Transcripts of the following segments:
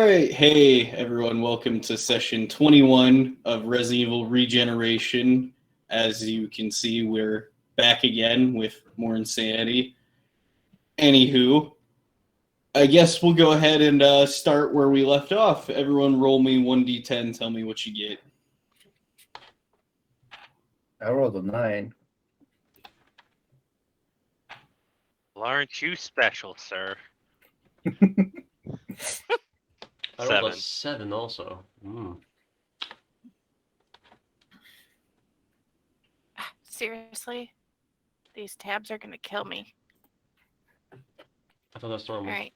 Alright, hey everyone, welcome to session 21 of Resident Evil Regeneration. As you can see, we're back again with more insanity. Anywho, I guess we'll go ahead and start where we left off. Everyone roll me 1d10, tell me what you get. I rolled a 9. Well, aren't you special, sir? I rolled a 7 also. Seriously? These tabs are gonna kill me. I thought that's normal. Alright.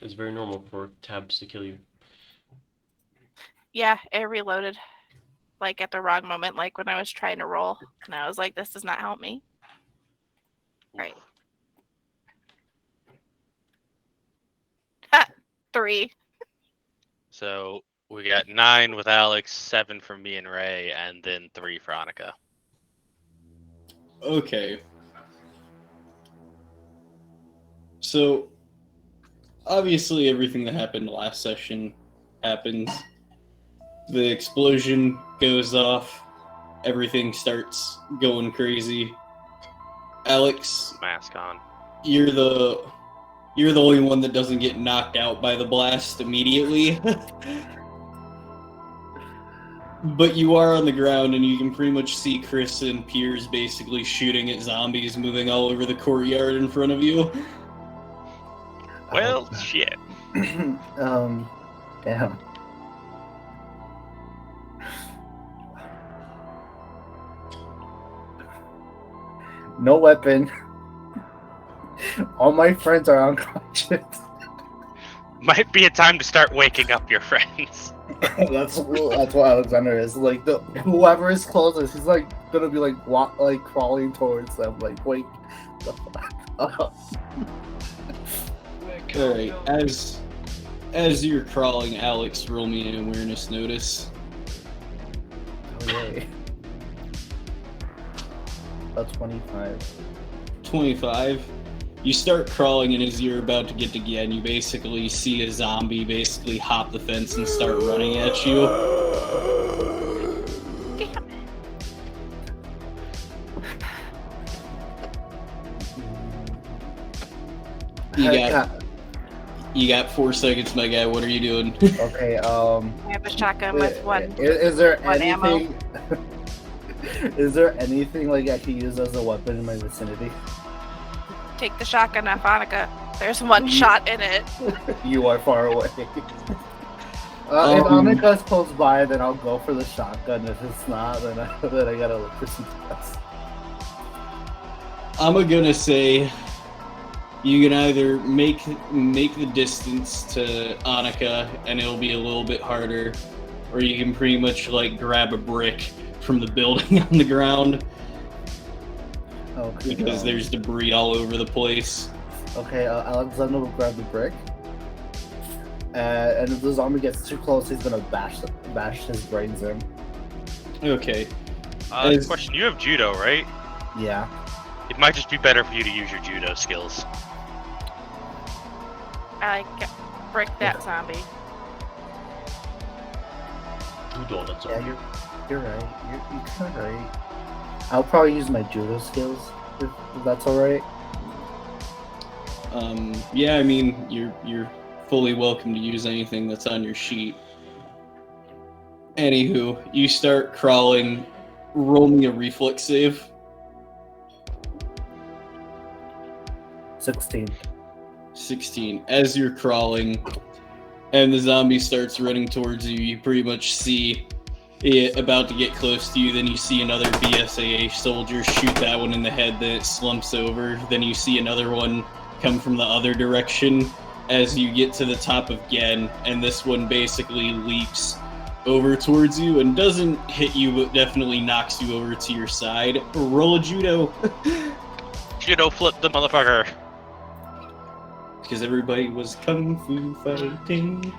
It's very normal for tabs to kill you. Yeah, it reloaded. Like at the wrong moment, like when I was trying to roll. And I was like, this does not help me. Right. 3. So we got 9 with Alex, 7 for me and Ray, and then 3 for Annika. Okay. So, obviously everything that happened last session happens. The explosion goes off. Everything starts going crazy. Alex, Mask on. you're the only one that doesn't get knocked out by the blast immediately. But you are on the ground and you can pretty much see Chris and Piers basically shooting at zombies moving all over the courtyard in front of you. Well, shit. Damn. No weapon. All my friends are unconscious. Might be a time to start waking up your friends. That's what Alexander is like. Whoever is closest, he's like gonna be like crawling towards them. Like, wake the fuck up. Alright, as you're crawling, Alex, roll me an awareness notice. Okay. About 25. 25. You start crawling, and as you're about to get to Gen, you basically see a zombie basically hop the fence and start running at you. Damn it. You got 4 seconds, my guy. What are you doing? Okay. I have a shotgun with one. Is there one anything? Is there anything like I can use as a weapon in my vicinity? Take the shotgun off Annika. There's one shot in it. You are far away. If Annika's close by, then I'll go for the shotgun. If it's not, then I gotta look for something else. I'm gonna say you can either make the distance to Annika, and it'll be a little bit harder, or you can pretty much like grab a brick from the building on the ground. Okay. Because there's debris all over the place. Okay, Alexander will grab the brick. And if the zombie gets too close, he's gonna bash his brains in. Okay. Question, you have judo, right? Yeah. It might just be better for you to use your judo skills. I like brick that zombie. Judo, that's all. Yeah, you're right. You're kind of right. I'll probably use my judo skills if that's all right. Yeah, I mean, you're fully welcome to use anything that's on your sheet. Anywho, you start crawling. Roll me a reflex save. 16. 16. As you're crawling, and the zombie starts running towards you, you pretty much see it about to get close to you. Then you see another BSAA soldier shoot that one in the head, then it slumps over. Then you see another one come from the other direction as you get to the top of Gen, and this one basically leaps over towards you and doesn't hit you, but definitely knocks you over to your side. Roll a judo. Judo flip the motherfucker. Because everybody was kung fu fighting.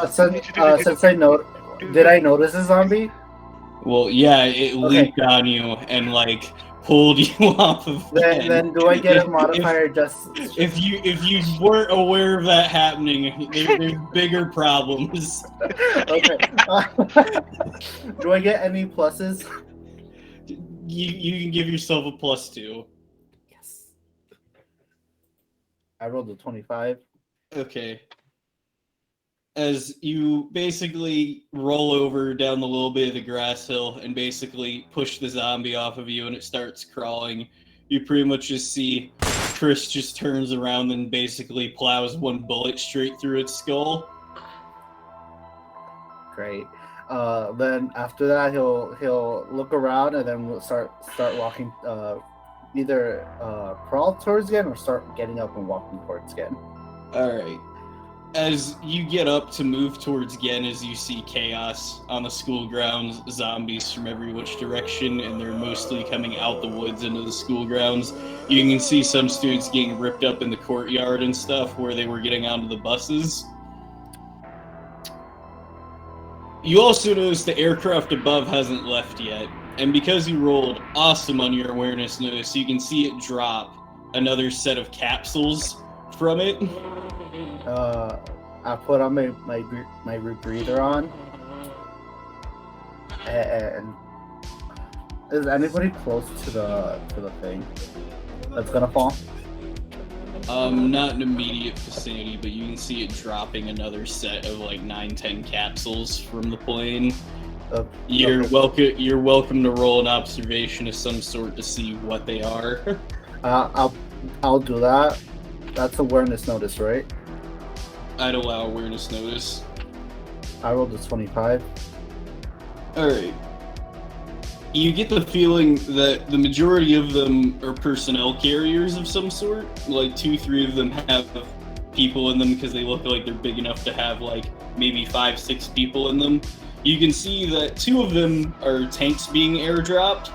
Since I know, did I notice a zombie? Well, yeah, it leaped on you and like pulled you off of Then do I get a modifier just? If you weren't aware of that happening, there's bigger problems. Okay. Do I get any pluses? You can give yourself a +2. Yes. I rolled a 25. Okay. As you basically roll over down the little bit of the grass hill and basically push the zombie off of you and it starts crawling, you pretty much just see Chris just turns around and basically plows one bullet straight through its skull. Great. Then after that, he'll look around and then we'll start walking. Either crawl towards Gen or start getting up and walking towards Gen. All right. As you get up to move towards Gen, as you see chaos on the school grounds, zombies from every which direction, and they're mostly coming out the woods into the school grounds. You can see some students getting ripped up in the courtyard and stuff where they were getting onto the buses. You also notice the aircraft above hasn't left yet, and because you rolled awesome on your awareness notice, you can see it drop another set of capsules from it. I put on my rebreather on, and is anybody close to the thing that's gonna fall? Not in immediate vicinity, but you can see it dropping another set of like 9-10 capsules from the plane. You're welcome to roll an observation of some sort to see what they are. I'll do that. That's awareness notice, right? I'd allow awareness notice. I rolled a 25. Alright. You get the feeling that the majority of them are personnel carriers of some sort. Like 2-3 of them have people in them because they look like they're big enough to have like maybe 5-6 people in them. You can see that 2 of them are tanks being airdropped.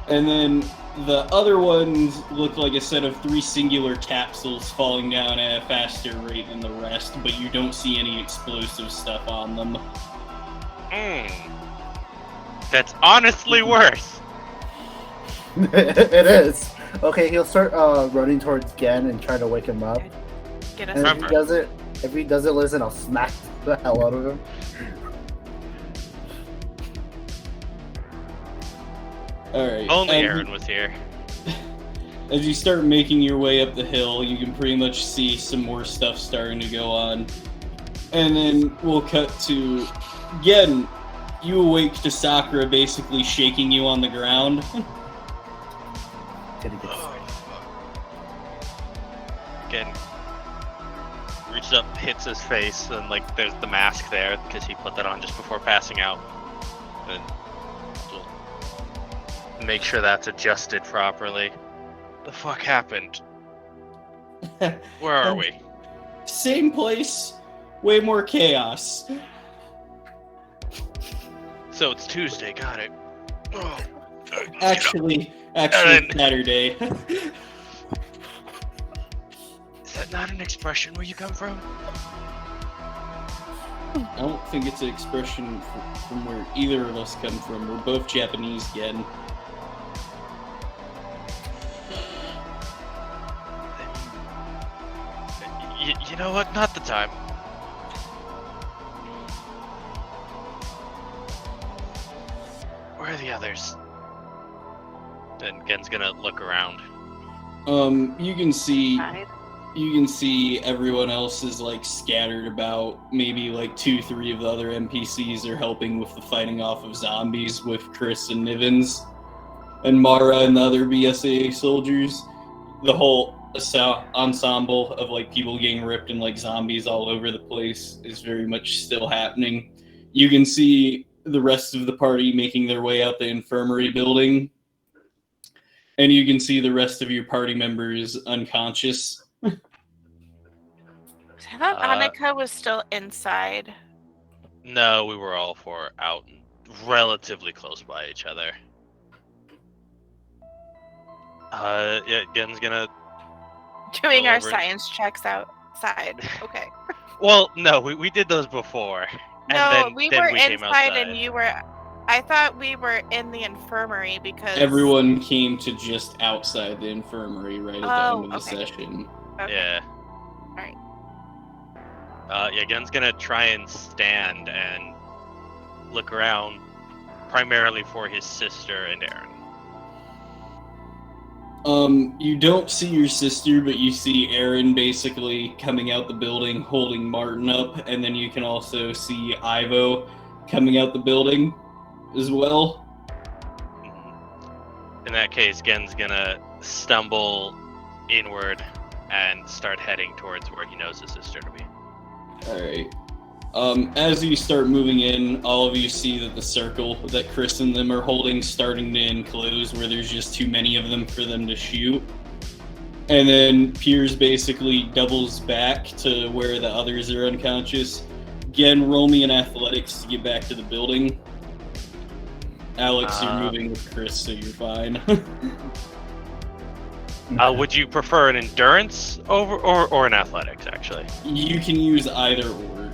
And then the other ones look like a set of 3 singular capsules falling down at a faster rate than the rest, but you don't see any explosive stuff on them. That's honestly worse. It is. Okay, he'll start running towards Gen and try to wake him up. Get us And over. if he doesn't listen, I'll smack the hell out of him. Alright. Only Aaron was here. As you start making your way up the hill, you can pretty much see some more stuff starting to go on. And then we'll cut to, again, you awake to Sakura basically shaking you on the ground. Again, reaches up, hits his face, and like there's the mask there because he put that on just before passing out. And we'll make sure that's adjusted properly. The fuck happened? Where are we? Same place, way more chaos. So it's Tuesday, got it. Oh, Actually, Aaron. Saturday. Is that not an expression where you come from? I don't think it's an expression from where either of us come from. We're both Japanese again. You know what? Not the time. Where are the others? Then Gen's gonna look around. You can see Hide. everyone else is like scattered about. Maybe like 2-3 of the other NPCs are helping with the fighting off of zombies with Chris and Nivens, and Mara and the other BSAA soldiers. The whole ensemble of like people getting ripped and like zombies all over the place is very much still happening. You can see the rest of the party making their way out the infirmary building, and you can see the rest of your party members unconscious. I thought Annika was still inside. No, we were all 4 out and relatively close by each other. Yeah, Gen's gonna Doing Go our over. science checks outside. Okay. Well, no, we did those before. And No, then, we then were we came inside outside. and you were I thought we were in the infirmary because Everyone came to just outside the infirmary right at the end of the okay. session. Okay. Yeah. Alright. Yeah, Gen's gonna try and stand and look around primarily for his sister and Aaron. You don't see your sister, but you see Aaron basically coming out the building holding Martin up, and then you can also see Ivo coming out the building as well. In that case, Gen's gonna stumble inward and start heading towards where he knows his sister to be. Alright. As you start moving in, all of you see that the circle that Chris and them are holding starting to enclose, where there's just too many of them for them to shoot. And then Piers basically doubles back to where the others are unconscious. Again, roll me in athletics to get back to the building. Alex, you're moving with Chris, so you're fine. Would you prefer an endurance or an athletics, actually? You can use either or.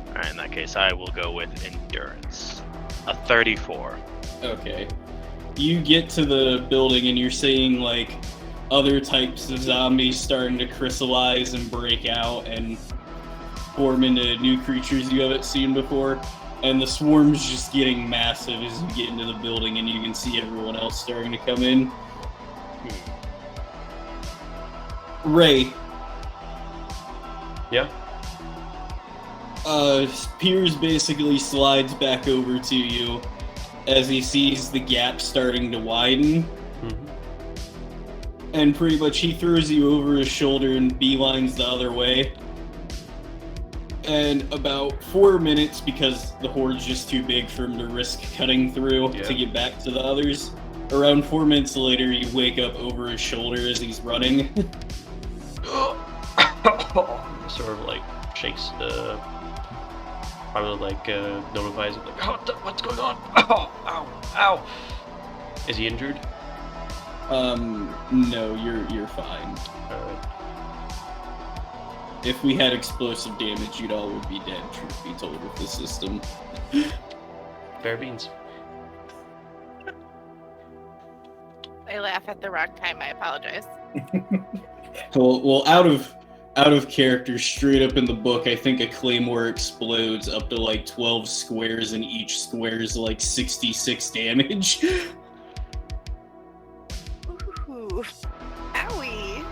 Alright, in that case, I will go with endurance. A 34. Okay. You get to the building and you're seeing, like, other types of zombies starting to crystallize and break out and form into new creatures you haven't seen before. And the swarm's just getting massive as you get into the building and you can see everyone else starting to come in. Ray. Yeah? Piers basically slides back over to you as he sees the gap starting to widen. Mm-hmm. And pretty much he throws you over his shoulder and beelines the other way. And about 4 minutes, because the horde's just too big for him to risk cutting through to get back to the others. Around 4 minutes later, you wake up over his shoulder as he's running. Sort of like shakes the... Probably like notifies him like, oh, what's going on? Ow, ow, ow. Is he injured? No, you're fine. Alright. If we had explosive damage, you'd all would be dead, truth be told, with the system. Fair beans. I laugh at the wrong time. I apologize. Well, out of character, straight up in the book, I think a claymore explodes up to like 12 squares, and each square is like 66 damage. Ooh. Owie.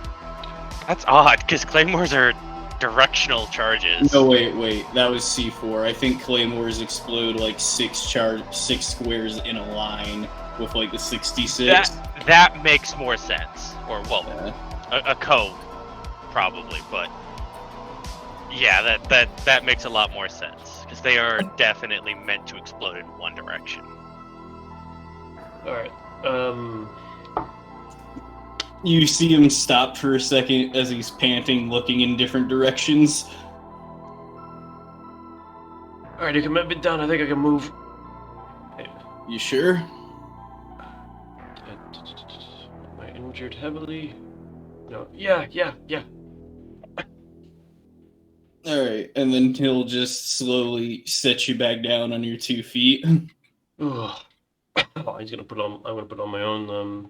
That's odd, because claymores are directional charges. No, wait, that was C4. I think claymores explode like 6 squares in a line with like the 66. That makes more sense. Or, well, Yeah. a code. Probably, but yeah, that makes a lot more sense because they are definitely meant to explode in one direction. All right. You see him stop for a second as he's panting, looking in different directions. All right, you can let me down. I think I can move. You sure? Am I injured heavily? No. Yeah. Alright, and then he'll just slowly set you back down on your 2 feet. Oh, he's gonna put on. I'm gonna put on my own.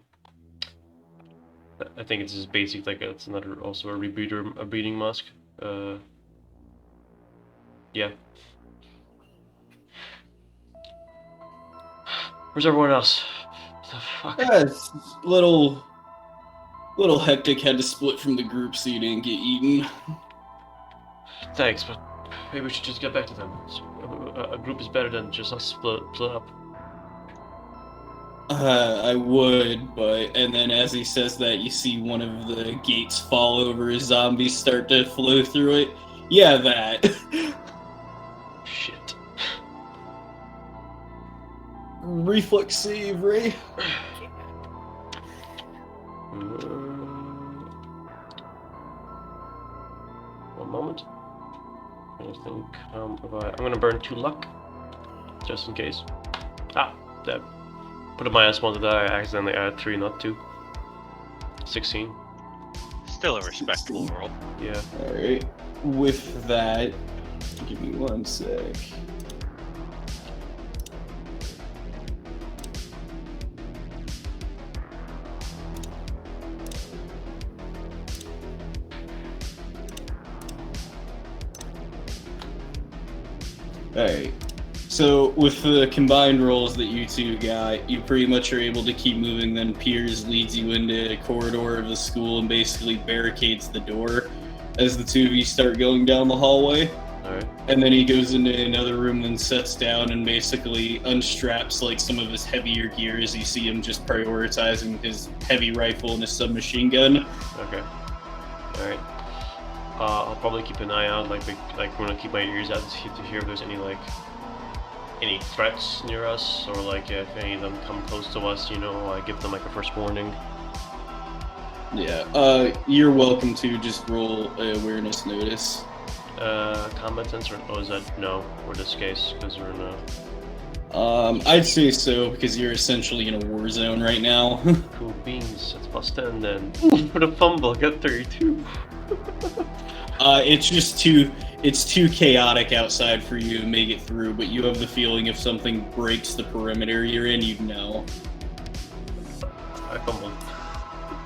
I think it's just basic. Like it's another, also a breathing mask. Yeah. Where's everyone else? What the fuck? Yeah, it's a little hectic. Had to split from the group so you didn't get eaten. Thanks, but maybe we should just get back to them. A group is better than just us split up. I would, but... And then as he says that, you see one of the gates fall over as zombies start to flow through it. Yeah, that. Shit. Reflex save, Ray. One moment. I think I'm gonna burn 2 luck, just in case. That put in my S1 that I accidentally added 3, not 2. 16. Still a respectable roll. Yeah. Alright. With that, give me 1 sec. Alright. So, with the combined rolls that you two got, you pretty much are able to keep moving. Then Piers leads you into a corridor of the school and basically barricades the door as the two of you start going down the hallway. Alright. And then he goes into another room and sits down and basically unstraps like some of his heavier gear as you see him just prioritizing his heavy rifle and his submachine gun. Okay. Alright. I'll probably keep an eye out, like I'm gonna keep my ears out to hear if there's any threats near us, or like if any of them come close to us, you know, I give them like a first warning. Yeah, you're welcome to just roll awareness notice. Combat sense, or is that no for this case, because we're in a... I'd say so, because you're essentially in a war zone right now. Cool beans, that's plus 10 then. For the fumble, I got 32. It's too chaotic outside for you to make it through, but you have the feeling if something breaks the perimeter you're in, you'd know. I fumbled.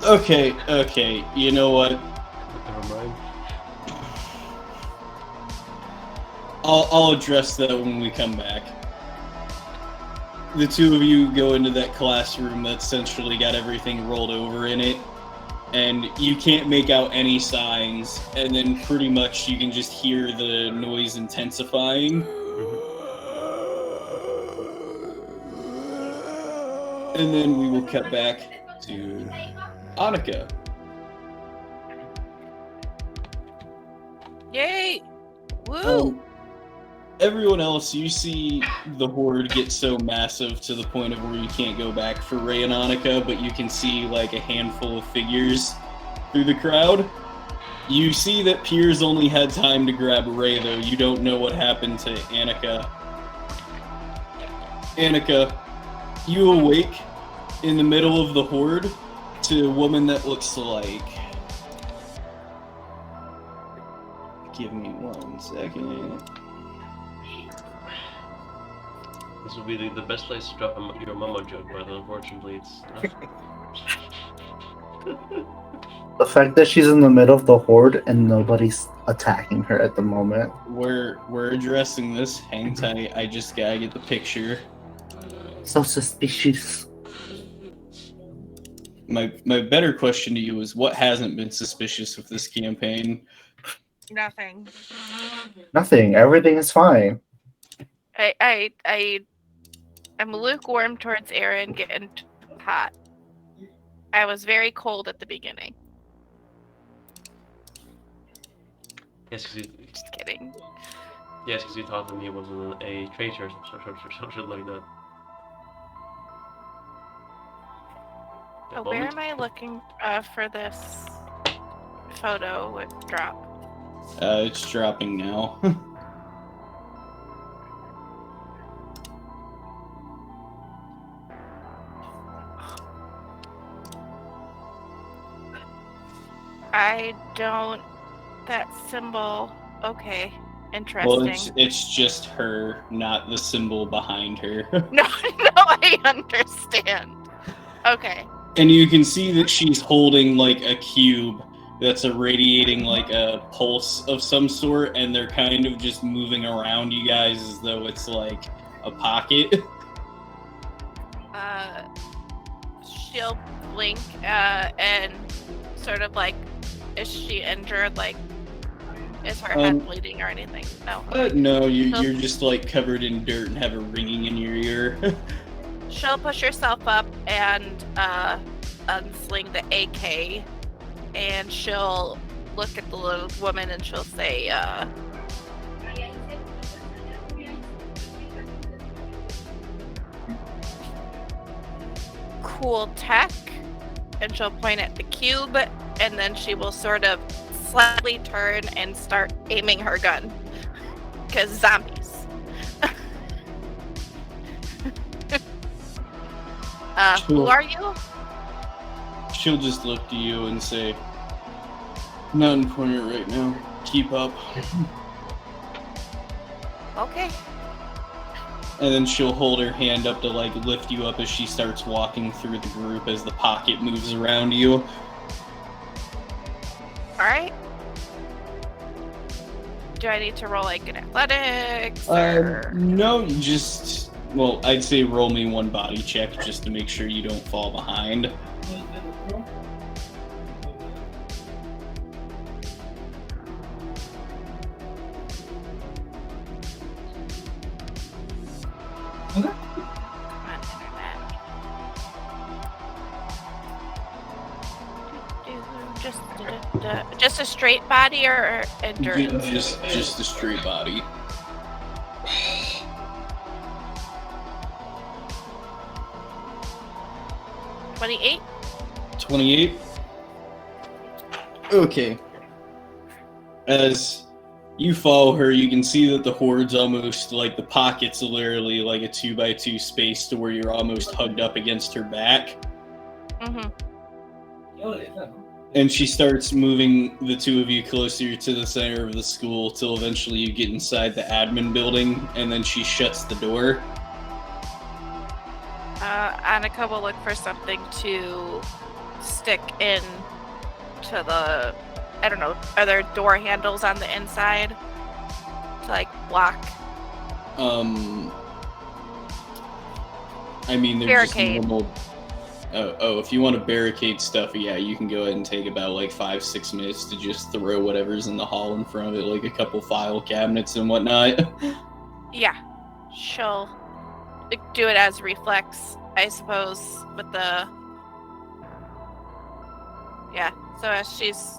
Okay, you know what? Never mind. I'll address that when we come back. The two of you go into that classroom that's essentially got everything rolled over in it, and you can't make out any signs, and then pretty much you can just hear the noise intensifying. And then we will cut back to Annika. Yay! Woo! Everyone else, you see the horde get so massive to the point of where you can't go back for Ray and Annika, but you can see like a handful of figures through the crowd. You see that Piers only had time to grab Ray, though. You don't know what happened to Annika. Annika, you awake in the middle of the horde to a woman that looks like... Give me 1 second. This will be the best place to drop your mama joke, but unfortunately it's not. The fact that she's in the middle of the horde and nobody's attacking her at the moment. We're addressing this. Hang tight. I just gotta get the picture. So suspicious. My better question to you is, what hasn't been suspicious with this campaign? Nothing. Nothing. Everything is fine. I'm lukewarm towards Aaron getting hot. I was very cold at the beginning. Yes, because Just kidding. yes, because you thought that he wasn't a traitor, something like that. Oh, where am I looking for this photo with drop? It's dropping now. I don't... That symbol... Okay. Interesting. Well, it's just her, not the symbol behind her. No, I understand. Okay. And you can see that she's holding like a cube that's irradiating like a pulse of some sort, and they're kind of just moving around you guys as though it's like a pocket. She'll blink and sort of like, is she injured? Like, is her head bleeding or anything? No. No, you're just like covered in dirt and have a ringing in your ear. She'll push herself up and unsling the AK, and she'll look at the little woman and she'll say, cool tech, and she'll point at the cube, and then she will sort of slightly turn and start aiming her gun, because zombies. Who are you? She'll just look to you and say, not important right now. Keep up. Okay. And then she'll hold her hand up to like lift you up as she starts walking through the group as the pocket moves around you. Alright. Do I need to roll like an athletics or? No, you just, well, I'd say roll me one body check just to make sure you don't fall behind. Come on, internet. Just a straight body or endurance? Just a straight body. $28? 28? Okay. As you follow her, you can see that the horde's almost, like, the pocket's literally like a 2x2 space to where you're almost hugged up against her back. Mm-hmm. And she starts moving the two of you closer to the center of the school till eventually you get inside the admin building, and then she shuts the door. Annika will look for something to stick in to the, I don't know, are there door handles on the inside to like block? I mean, there's Barricade. just normal. Oh, if you want to barricade stuff, yeah, you can go ahead and take about like 5-6 minutes to just throw whatever's in the hall in front of it, like a couple file cabinets and whatnot. Yeah, she'll do it as reflex, I suppose, with the... Yeah, so as she's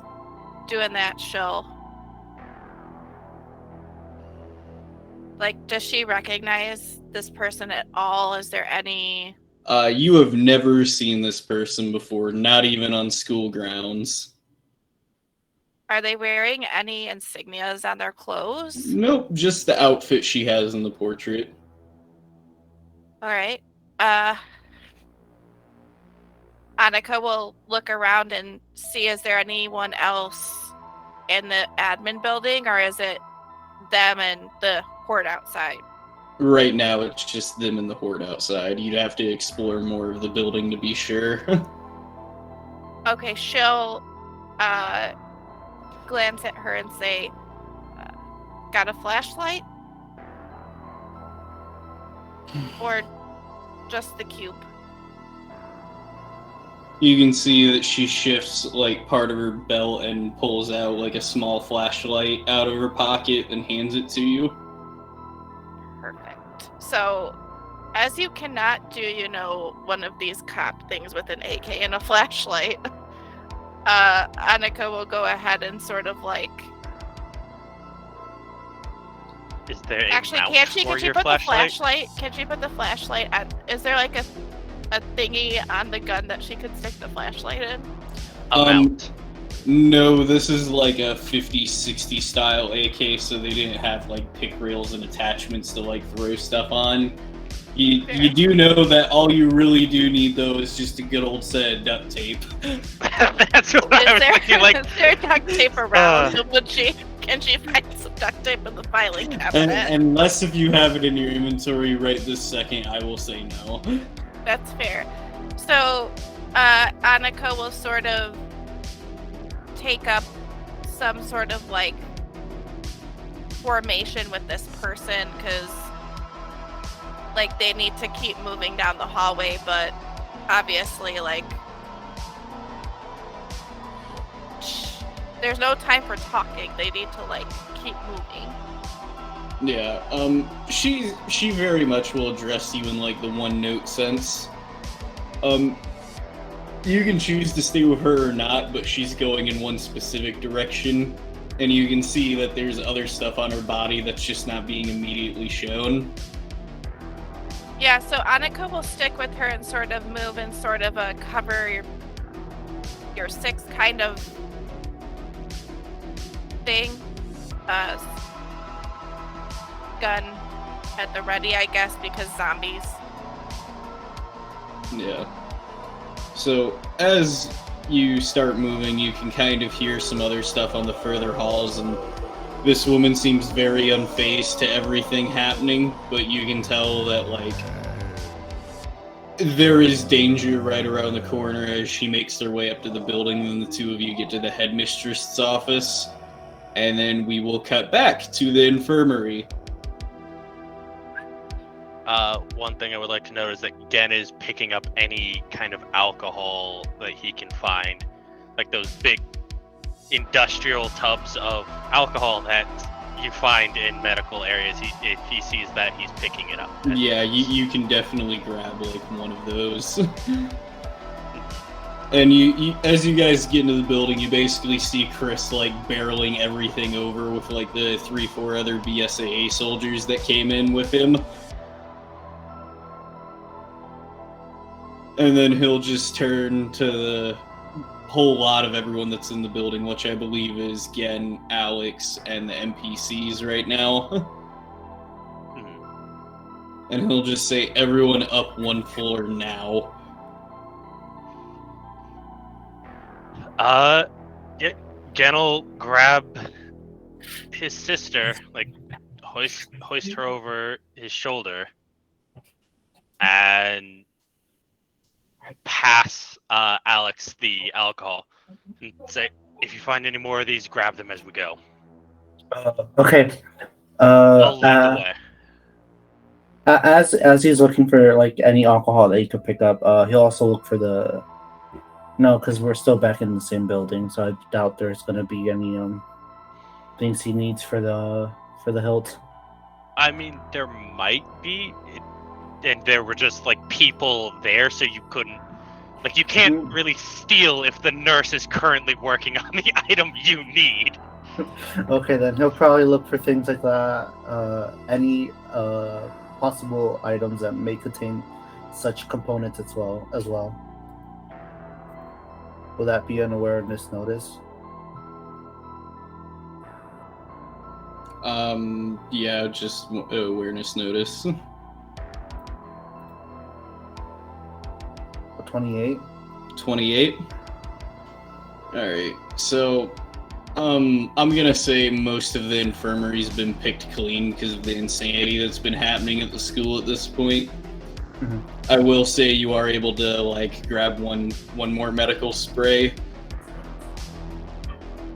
doing that, she'll... Like, does she recognize this person at all? Is there any... You have never seen this person before, not even on school grounds. Are they wearing any insignias on their clothes? Nope, just the outfit she has in the portrait. Alright. Annika will look around and see, is there anyone else in the admin building, or is it them and the horde outside? Right now, it's just them and the horde outside. You'd have to explore more of the building to be sure. Okay, she'll glance at her and say, got a flashlight? Or just the cube? You can see that she shifts like part of her belt and pulls out like a small flashlight out of her pocket and hands it to you. Perfect. So, as you cannot do, one of these cop things with an AK and a flashlight, Annika will go ahead and sort of like... Is there a Actually, mount can she for your put flashlight? the flashlight? Can she put the flashlight on? Is there like a thingy on the gun that she could stick the flashlight in? A mount. No, this is like a 50-60 style AK, so they didn't have like pick rails and attachments to like throw stuff on. You do know that all you really do need though is just a good old set of duct tape. That's what I was thinking. Like, Is there duct tape around? Can she find some duct tape in the filing cabinet? Unless if you have it in your inventory right this second, I will say no. That's fair. So, Annika will sort of take up some sort of like formation with this person, because like they need to keep moving down the hallway, but obviously like there's no time for talking. They need to like keep moving. Yeah, she very much will address you in like the one note sense. You can choose to stay with her or not, but she's going in one specific direction, and you can see that there's other stuff on her body that's just not being immediately shown. Yeah, so Annika will stick with her and sort of move and sort of cover your six kind of thing. Gun at the ready, I guess, because zombies. Yeah. So, as you start moving, you can kind of hear some other stuff on the further halls, and this woman seems very unfazed to everything happening, but you can tell that, like, there is danger right around the corner as she makes her way up to the building, and the two of you get to the headmistress's office. And then we will cut back to the infirmary. One thing I would like to note is that Gen is picking up any kind of alcohol that he can find, like those big industrial tubs of alcohol that you find in medical areas. If he sees that, he's picking it up. Yeah, you can definitely grab like one of those. And you, as you guys get into the building, you basically see Chris like barreling everything over with like the 3-4 other BSAA soldiers that came in with him. And then he'll just turn to the whole lot of everyone that's in the building, which I believe is Gen, Alex, and the NPCs right now. And he'll just say, everyone up 1 floor now. Yeah, Gen will grab his sister, like hoist her over his shoulder, and pass Alex the alcohol and say, if you find any more of these, grab them as we go. Okay. I'll lead the way. As he's looking for like any alcohol that he could pick up, he'll also look for the. No, because we're still back in the same building, so I doubt there's gonna be any things he needs for the hilt. I mean, there might be, and there were just like people there, so you couldn't, like, you can't really steal if the nurse is currently working on the item you need. Okay, then he'll probably look for things like that, any possible items that may contain such components as well. Will that be an awareness notice? Yeah, just awareness notice. 28. 28. Alright, so I'm gonna say most of the infirmary's been picked clean because of the insanity that's been happening at the school at this point. Mm-hmm. I will say you are able to like grab one more medical spray,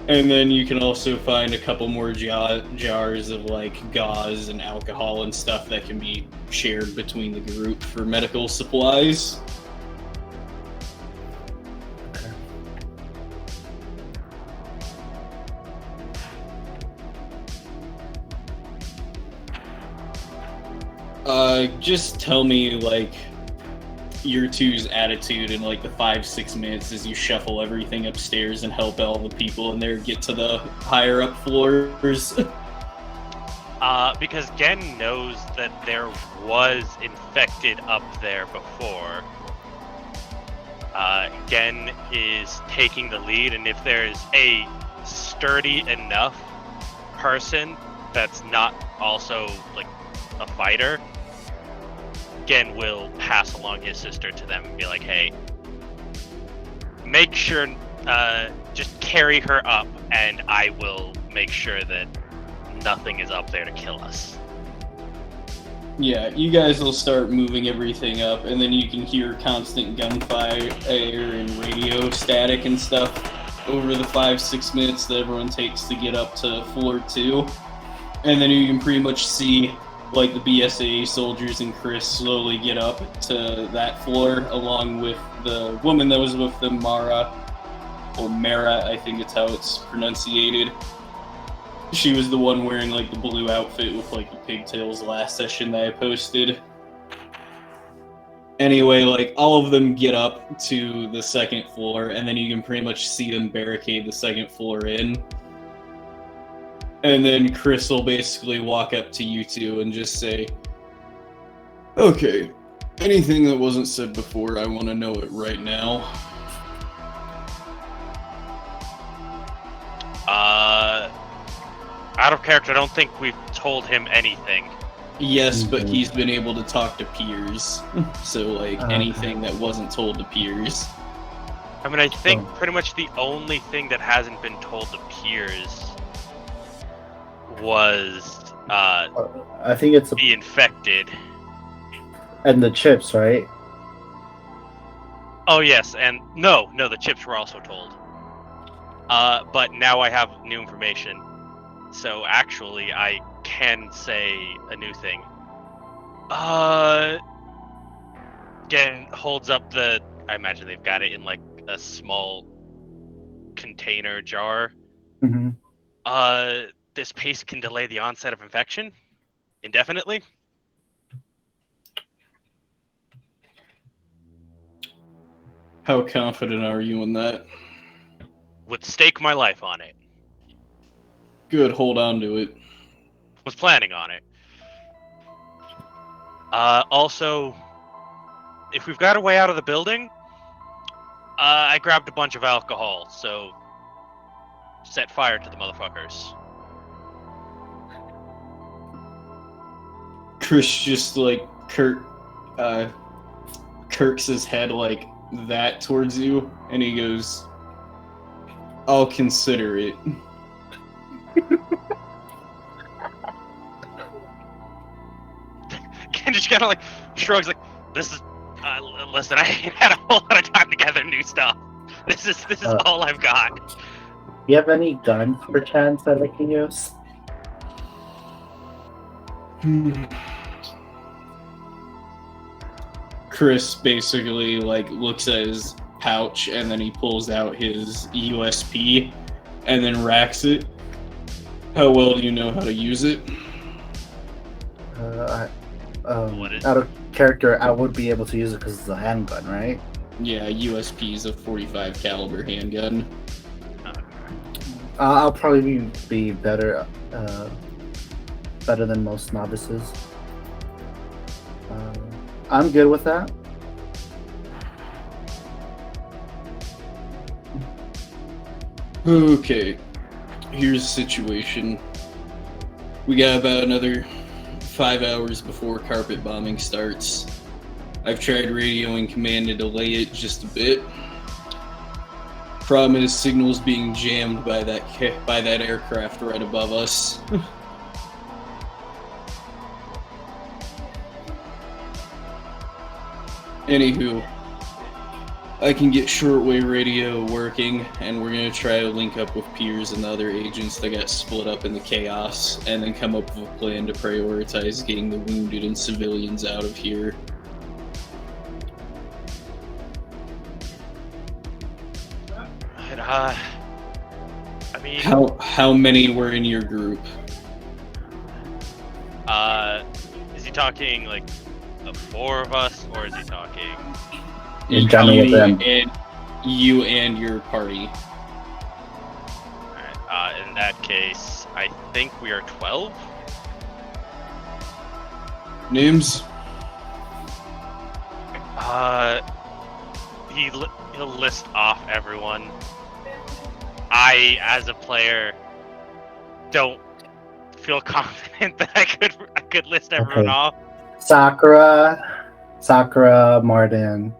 and then you can also find a couple more jars of like gauze and alcohol and stuff that can be shared between the group for medical supplies. Just tell me, like, your two's attitude in, like, the 5-6 minutes as you shuffle everything upstairs and help all the people in there get to the higher-up floors. Because Gen knows that there was infected up there before. Gen is taking the lead, and if there's a sturdy enough person that's not also, like, a fighter, Gen will pass along his sister to them and be like, hey, make sure, just carry her up, and I will make sure that nothing is up there to kill us. Yeah, you guys will start moving everything up, and then you can hear constant gunfire and radio static and stuff over the 5-6 minutes that everyone takes to get up to floor 2. And then you can pretty much see like the BSAA soldiers and Chris slowly get up to that floor, along with the woman that was with them, Mara, or Mara, I think it's how it's pronunciated. She was the one wearing like the blue outfit with like the pigtails last session that I posted. Anyway, like all of them get up to the 2nd floor, and then you can pretty much see them barricade the 2nd floor in. And then Chris will basically walk up to you two and just say, okay, anything that wasn't said before, I want to know it right now. Out of character, I don't think we've told him anything. Yes, but he's been able to talk to peers. So, like, anything that wasn't told to peers. I mean, I think pretty much the only thing that hasn't been told to peers was I think it's the infected. And the chips, right? Oh yes, and no, the chips were also told. But now I have new information. So actually, I can say a new thing. Again, holds up the. I imagine they've got it in like a small container jar. Hmm. This paste can delay the onset of infection indefinitely. How confident are you in that? Would stake my life on it. Good, hold on to it. Was planning on it. Also, if we've got a way out of the building, I grabbed a bunch of alcohol, so set fire to the motherfuckers. Chris just like kirks his head like that towards you, and he goes, "I'll consider it." Ken just kind of like shrugs, like, "This is listen. I ain't had a whole lot of time to gather new stuff. This is all I've got." You have any guns, perchance, that I can use? Chris basically like looks at his pouch, and then he pulls out his USP and then racks it. How well do you know how to use it? What is- Out of character, I would be able to use it because it's a handgun, right? Yeah, USP is a 45 caliber handgun. I'll probably be better than most novices. I'm good with that. Okay, here's the situation. We got about another 5 hours before carpet bombing starts. I've tried radioing command to delay it just a bit. Problem is, signal's being jammed by that aircraft right above us. Anywho, I can get shortwave radio working, and we're gonna try to link up with Piers and the other agents that got split up in the chaos, and then come up with a plan to prioritize getting the wounded and civilians out of here. And, I mean, How many were in your group? is he talking like the four of us, or is he talking? In general, You them. and you and your party. Alright, in that case, I think we are 12. Names? He'll list off everyone. I, as a player, don't feel confident that I could list everyone Okay. off. Sakura, Martin,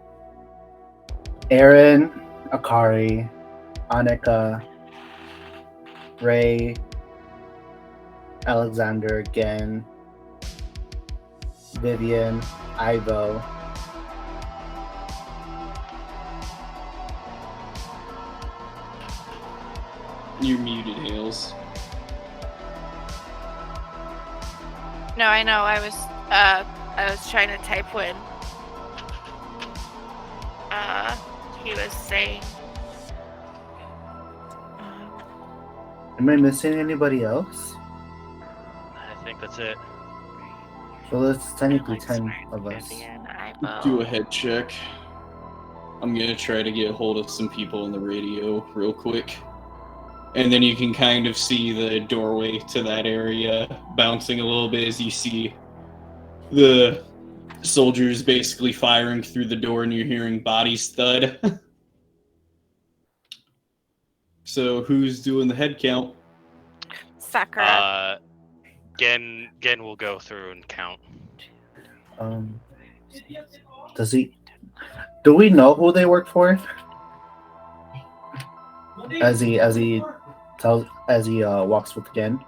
Aaron, Akari, Annika, Ray, Alexander again, Vivian, Ivo. You're muted, Hales. No, I know. I was trying to type when he was saying. Am I missing anybody else? I think that's it. So that's technically 10 of us. Vivian, Ivo. Do a head check. I'm gonna try to get a hold of some people on the radio real quick. And then you can kind of see the doorway to that area bouncing a little bit as you see the soldiers basically firing through the door, and you're hearing bodies thud. So who's doing the head count? Sakura. Gen will go through and count. Does he? Do we know who they work for? As he walks with Gen.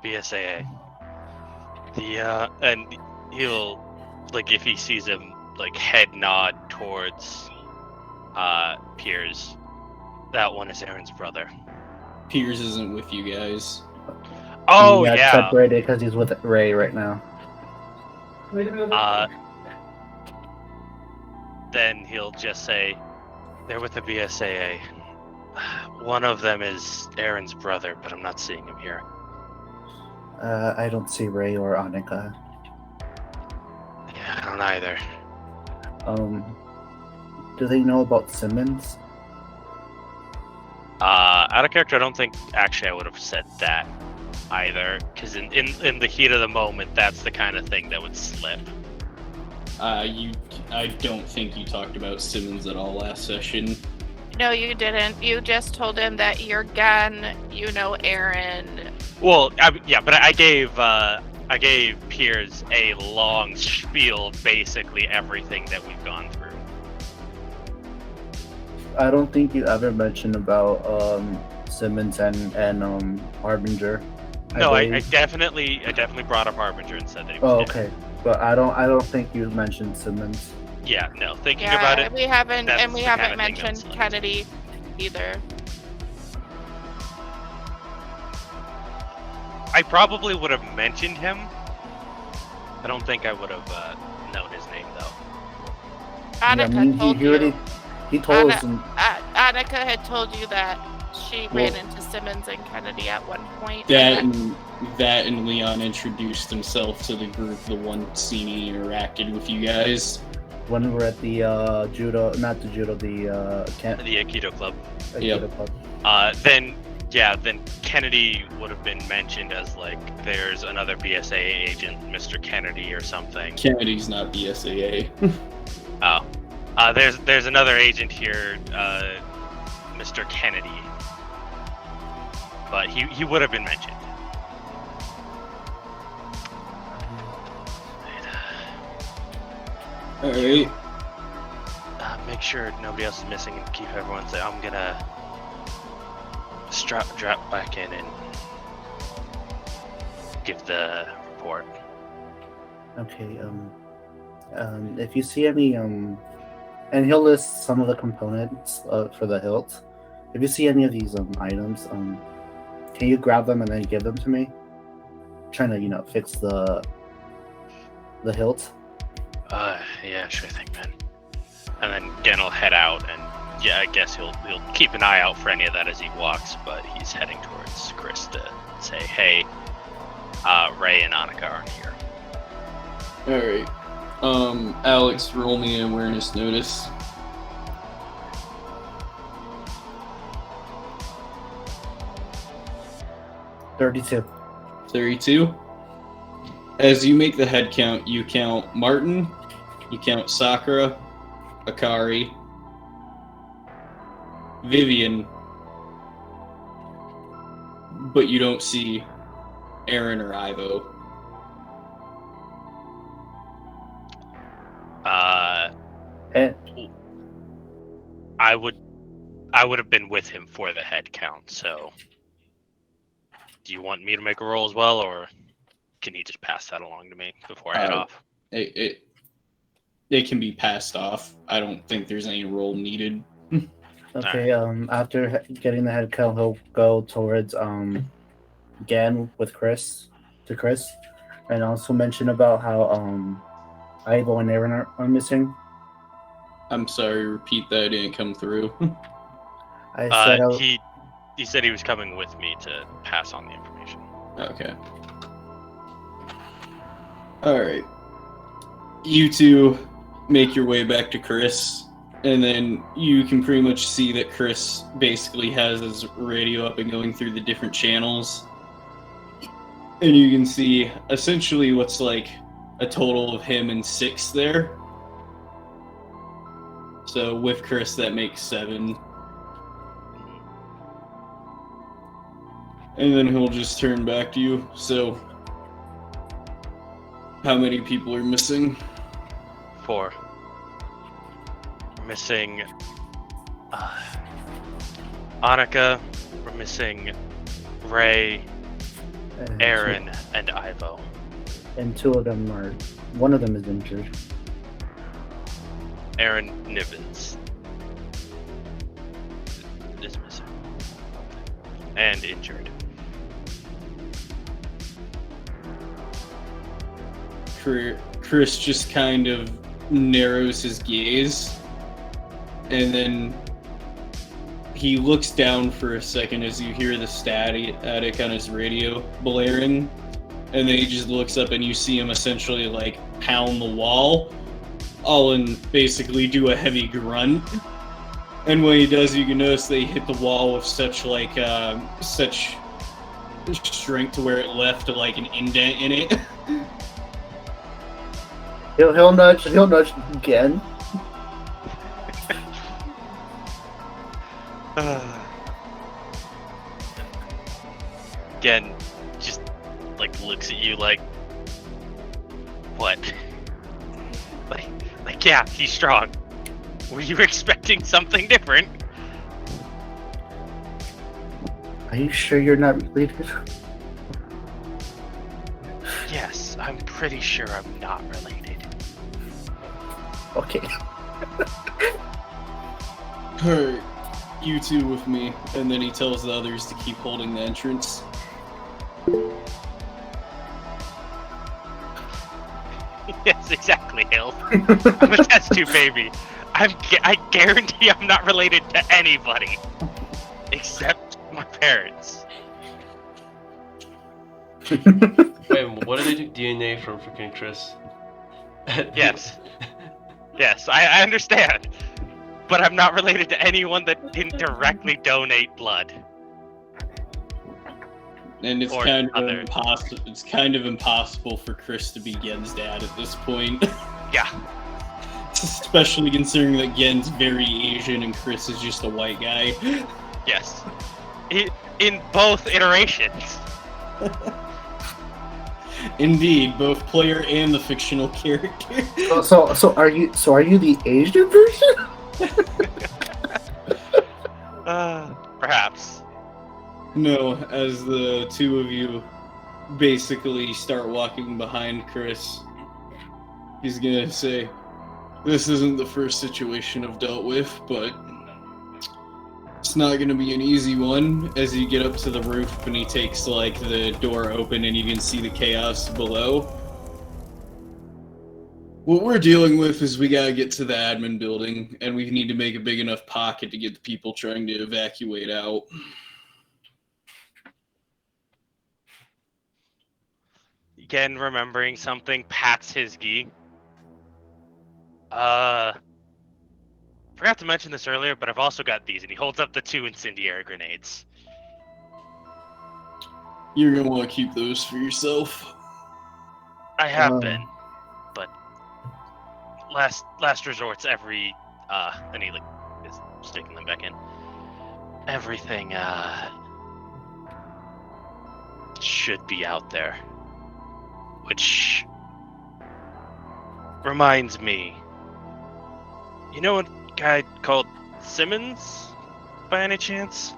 BSAA. And he'll, like, if he sees him, like, head nod towards Piers. That one is Aaron's brother. Piers isn't with you guys. Oh, he got yeah. separated because he's with Ray right now. Then he'll just say, they're with the BSAA. One of them is Aaron's brother, but I'm not seeing him here. I don't see Ray or Annika. Yeah, I don't either. Do they know about Simmons? Out of character, I don't think actually I would have said that either, because in the heat of the moment, that's the kind of thing that would slip. I don't think you talked about Simmons at all last session. No, you didn't. You just told him that you're Gun, you know Aaron. Well, yeah, but I gave Piers a long spiel of basically everything that we've gone through. I don't think you ever mentioned about Simmons and Harbinger. No, I believe. definitely brought up Harbinger and said that he was Oh, dead. okay. But I don't think you mentioned Simmons. Yeah, no. Thinking about it, we haven't, that's and we the kind haven't of thing that mentioned slipped. Kennedy either. I probably would have mentioned him. I don't think I would have known his name though. Annika told you. He told us. Annika had told you that she ran into Simmons and Kennedy at one point. That and Leon introduced himself to the group the one scene he interacted with you guys. When we were at the judo, not the judo, the The Aikido Club. Yep. club. Then Kennedy would have been mentioned as like there's another BSAA agent, Mr. Kennedy or something. Kennedy's not BSAA. Oh. There's another agent here, Mr. Kennedy. But he would have been mentioned. Alright. Make sure nobody else is missing and keep everyone safe. I'm gonna drop back in and give the report. Okay. If you see any and he'll list some of the components for the hilt. If you see any of these items, can you grab them and then give them to me? I'm trying to fix the hilt. Yeah, sure thing, man. And then Den will head out, and yeah, I guess he'll keep an eye out for any of that as he walks. But he's heading towards Chris to say, "Hey, Ray and Annika aren't here." Alright. Alex, roll me an awareness notice. $32. 32. As you make the head count, you count Martin, you count Sakura, Akari, Vivian, but you don't see Aaron or Ivo. And I would have been with him for the head count. So, do you want me to make a roll as well, or can he just pass that along to me before I head off? It can be passed off. I don't think there's any roll needed. okay, after getting the head count, he'll go towards Gan with Chris, and also mention about how Ivo and Aaron are missing. I'm sorry, repeat that. It didn't come through. I said he said he was coming with me to pass on the information. Okay. Alright. You two make your way back to Chris, and then you can pretty much see that Chris basically has his radio up and going through the different channels. And you can see essentially what's like a total of him and 6 there. So with Chris, that makes 7. And then he'll just turn back to you. So, how many people are missing? 4. We're missing Annika. We're missing Ray, and Aaron, and Ivo. and one of them is injured. Aaron Nivens is missing. and injured. Chris just kind of narrows his gaze, and then he looks down for a second as you hear the static on his radio blaring, and then he just looks up and you see him essentially like pound the wall, all in basically do a heavy grunt. And when he does, you can notice they hit the wall with such strength to where it left like an indent in it. He'll nudge again. Again, just like looks at you like, what? like yeah, he's strong. Were you expecting something different? Are you sure you're not related? Yes, I'm pretty sure I'm not related. Okay. Alright, you two with me. And then he tells the others to keep holding the entrance. Yes, exactly, Hill. I'm a test tube baby. I guarantee I'm not related to anybody. Except my parents. Wait, what did they do? DNA from freaking Chris? Yes. Yes, I understand. But I'm not related to anyone that didn't directly donate blood. And it's Or kind of other. impossible. It's kind of impossible for Chris to be Gen's dad at this point. Yeah. Especially considering that Gen's very Asian and Chris is just a white guy. Yes. In both iterations. Indeed, both player and the fictional character. So are you the Asian version? Perhaps. No, as the two of you basically start walking behind Chris, he's gonna say, "This isn't the first situation I've dealt with, but it's not gonna be an easy one." As you get up to the roof and he takes like the door open and you can see the chaos below. What we're dealing with is we gotta get to the admin building, and we need to make a big enough pocket to get the people trying to evacuate out. Again, remembering something, pats his gi. Forgot to mention this earlier, but I've also got these, and he holds up the 2 incendiary grenades. You're gonna want to keep those for yourself. I have been, but last resort's every and he like is sticking them back in. Everything should be out there. Which reminds me, you know a guy called Simmons, by any chance?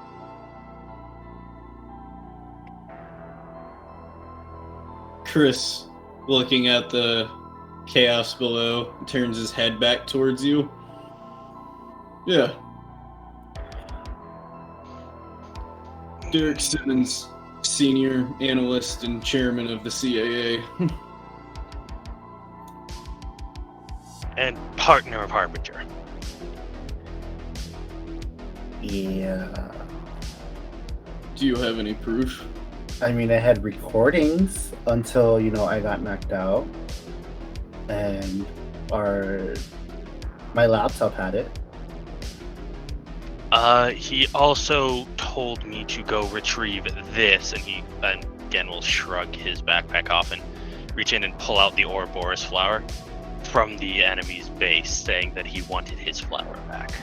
Chris, looking at the chaos below, turns his head back towards you. Yeah. Derek Simmons, senior analyst and chairman of the CAA. And partner of Harbinger. Yeah. Do you have any proof? I mean, I had recordings until, I got knocked out. And my laptop had it. He also told me to go retrieve this, and he again will shrug his backpack off and reach in and pull out the Ouroboros flower from the enemy's base, saying that he wanted his flower back.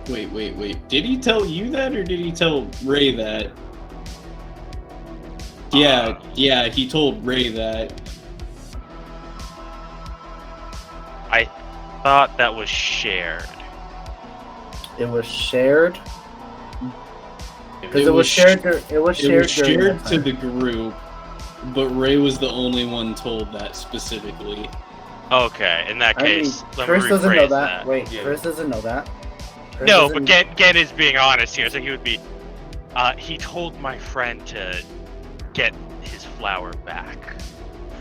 Wait. Did he tell you that, or did he tell Ray that? Yeah, he told Ray that. I thought that was shared. It was shared. Because it was shared. It was shared to the group, but Ray was the only one told that specifically. Okay, in that case, let me Chris doesn't know rephrase that. Wait, Yeah. Chris doesn't know that. Chris No, doesn't- but Gen is being honest here, so he would be. He told my friend to get his flower back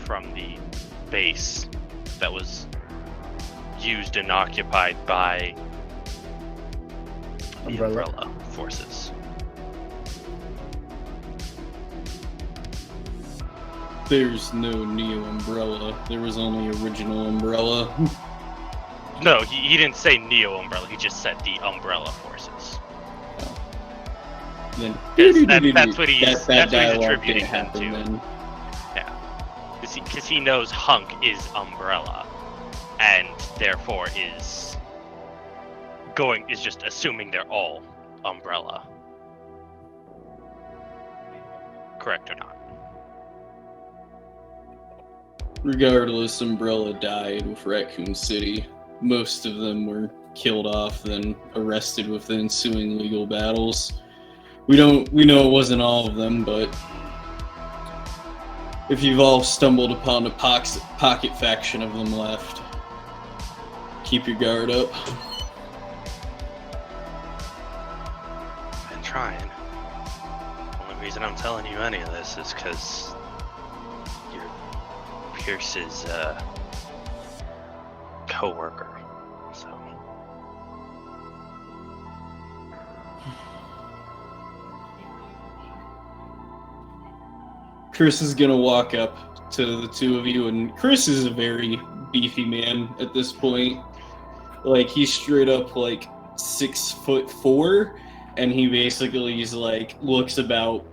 from the base that was used and occupied by the Umbrella forces. There's no Neo Umbrella. There was only original Umbrella. No, he didn't say Neo Umbrella. He just said the Umbrella forces. Then That's what he's dialogue attributing didn't them happen to. then. Yeah, because he knows Hunk is Umbrella, and therefore is just assuming they're all Umbrella. Correct or not? Regardless, Umbrella died with Raccoon City. Most of them were killed off, then arrested with the ensuing legal battles. We know it wasn't all of them, but if you've all stumbled upon a pocket faction of them left, keep your guard up. I've been trying. Only reason I'm telling you any of this is because you're Pierce's co-worker. So. Chris is gonna walk up to the two of you, and Chris is a very beefy man at this point. Like, he's straight up like 6'4", and he basically is like looks about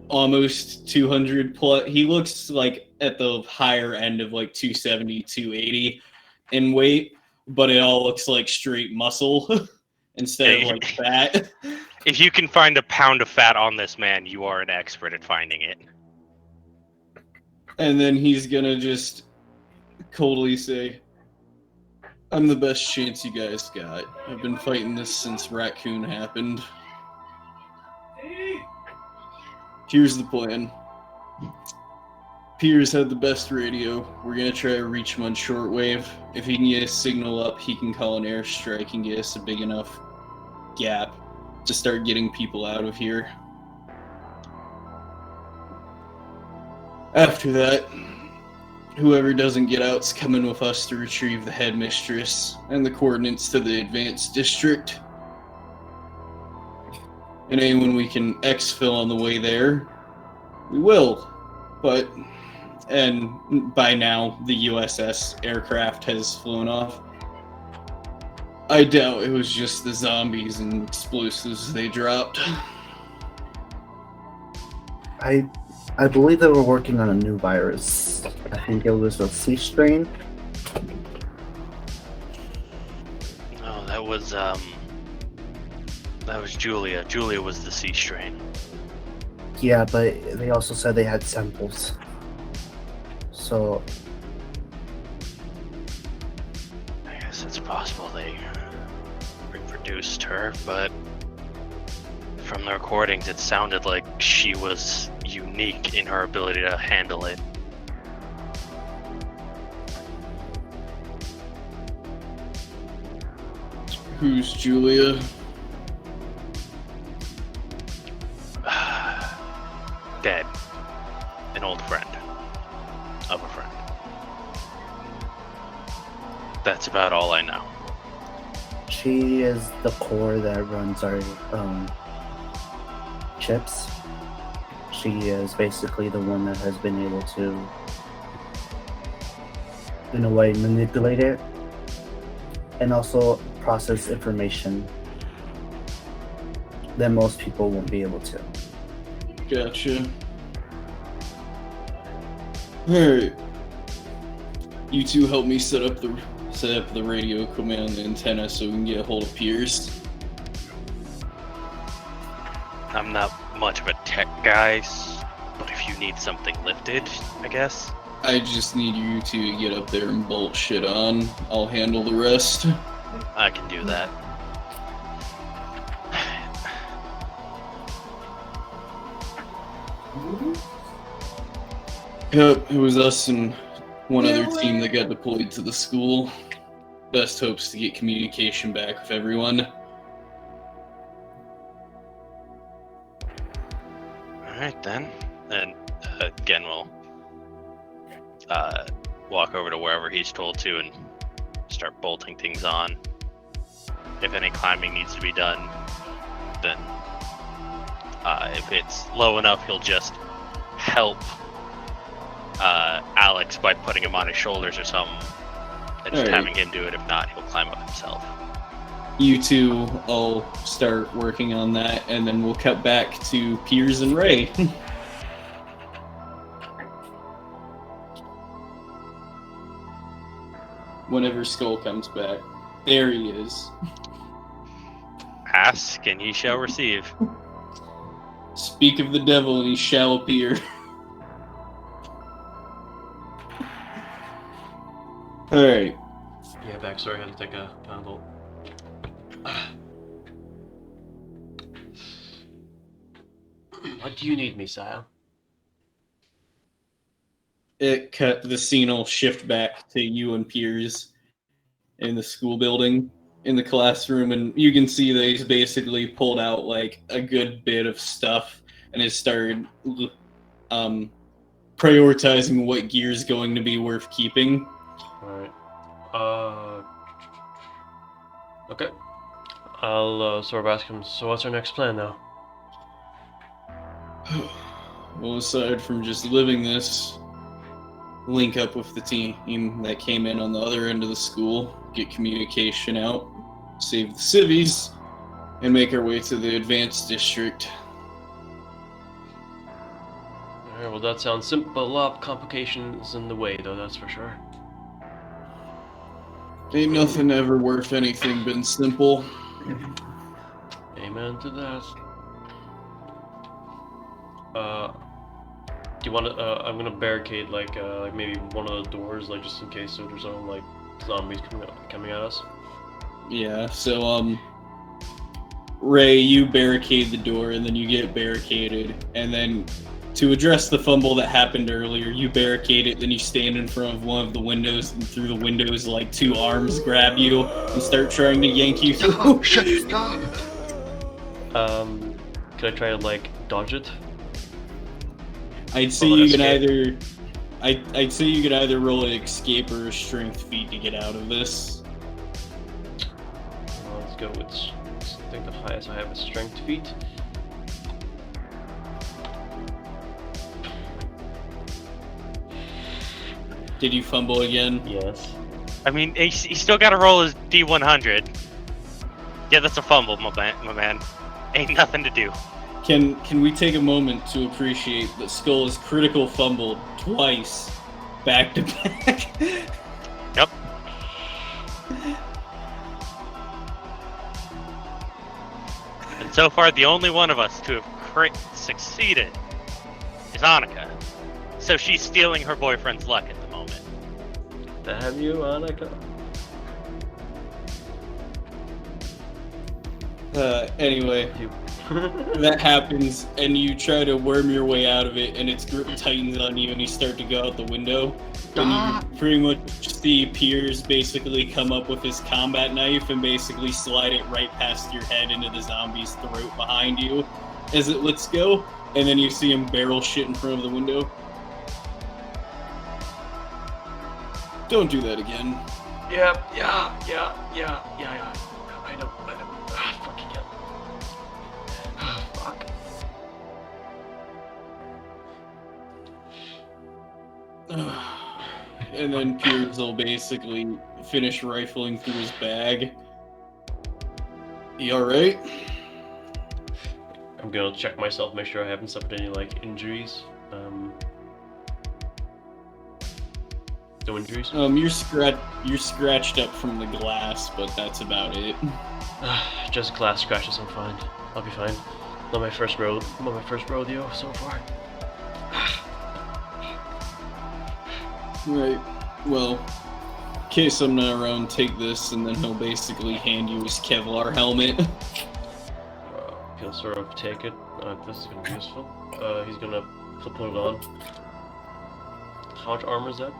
almost 200 plus. He looks like at the higher end of like 270, 280 in weight, but it all looks like straight muscle instead of like fat. If you can find a pound of fat on this man, you are an expert at finding it. And then he's gonna just coldly say, I'm the best chance you guys got. I've been fighting this since Raccoon happened. Here's the plan. Piers had the best radio. We're gonna try to reach him on shortwave. If he can get a signal up, he can call an airstrike and get us a big enough gap to start getting people out of here. After that, whoever doesn't get out's coming with us to retrieve the headmistress and the coordinates to the advanced district. And anyone we can exfil on the way there, we will. And by now, the USS aircraft has flown off. I doubt it was just the zombies and explosives they dropped. I believe they were working on a new virus. I think it was a C strain. Oh, that was Julia. Julia was the C strain. Yeah, but they also said they had samples. So I guess it's possible they reproduced her, but from the recordings it sounded like she was unique in her ability to handle it. Who's Julia? Dead. An old friend. Of a friend. That's about all I know. she is the core that runs our chips. She is basically the one that has been able to, in a way, manipulate it and also process information that most people won't be able to. Gotcha. Alright. You two help me set up the radio command and the antenna so we can get a hold of Piers. I'm not much of a tech guy, but if you need something lifted, I guess. I just need you two to get up there and bolt shit on. I'll handle the rest. I can do that. Yep, it was us and one other team that got deployed to the school. Best hopes to get communication back with everyone. Alright then. And again, we'll walk over to wherever he's told to and start bolting things on. If any climbing needs to be done, then if it's low enough, he'll just help Alex by putting him on his shoulders or something, and just having him do it. If not, he'll climb up himself. You two all start working on that, and then we'll cut back to Piers and Ray. Whenever Skull comes back. There he is. Ask and ye shall receive. Speak of the devil and he shall appear. Alright. Yeah, back. Sorry, I had to take a handle. What do you need me, sire? The scene will shift back to you and Piers in the school building, in the classroom, and you can see that he's basically pulled out like a good bit of stuff and has started prioritizing what gear is going to be worth keeping. Alright. Okay. I'll sort of ask him, so what's our next plan now? Well, aside from just living this, link up with the team that came in on the other end of the school, get communication out, save the civvies, and make our way to the advanced district. Alright, well that sounds simple. A lot of complications in the way, though, that's for sure. Ain't nothing ever worth anything been simple. Amen to that. Do you want to? I'm gonna barricade like maybe one of the doors, like just in case so there's no like zombies coming at us. Yeah. So Ray, you barricade the door, and then you get barricaded, and then to address the fumble that happened earlier, you barricade it, then you stand in front of one of the windows, and through the windows, like two arms grab you and start trying to yank you through. Oh, shit, stop! Can I try to like dodge it? I'd say you can either. I'd say you could either roll an escape or a strength feat to get out of this. Let's go with. I think the highest I have is strength feat. Did you fumble again? Yes. I mean, he still got to roll his D100. Yeah, that's a fumble, my man. Ain't nothing to do. Can we take a moment to appreciate that Skull has critical fumbled twice, back to back? Yep. And so far, the only one of us to have succeeded is Annika. So she's stealing her boyfriend's luck at the moment. Damn you, Annika. Anyway, that happens, and you try to worm your way out of it, and its grip tightens on you, and you start to go out the window. And you pretty much see Piers basically come up with his combat knife and basically slide it right past your head into the zombie's throat behind you as it lets go, and then you see him barrel shit in front of the window. Don't do that again. Yeah. I know. Fucking hell. Fuck. And then Piers will basically finish rifling through his bag. You alright? I'm gonna check myself, make sure I haven't suffered any like injuries. No injuries? You're scratched up from the glass, but that's about it. Just glass scratches, I'm fine. I'll be fine. Not my first rodeo so far. Right. Well, in case I'm not around, take this, and then he'll basically hand you his Kevlar helmet. He'll sort of take it. This is gonna be useful. He's gonna put it on. How much armor is that?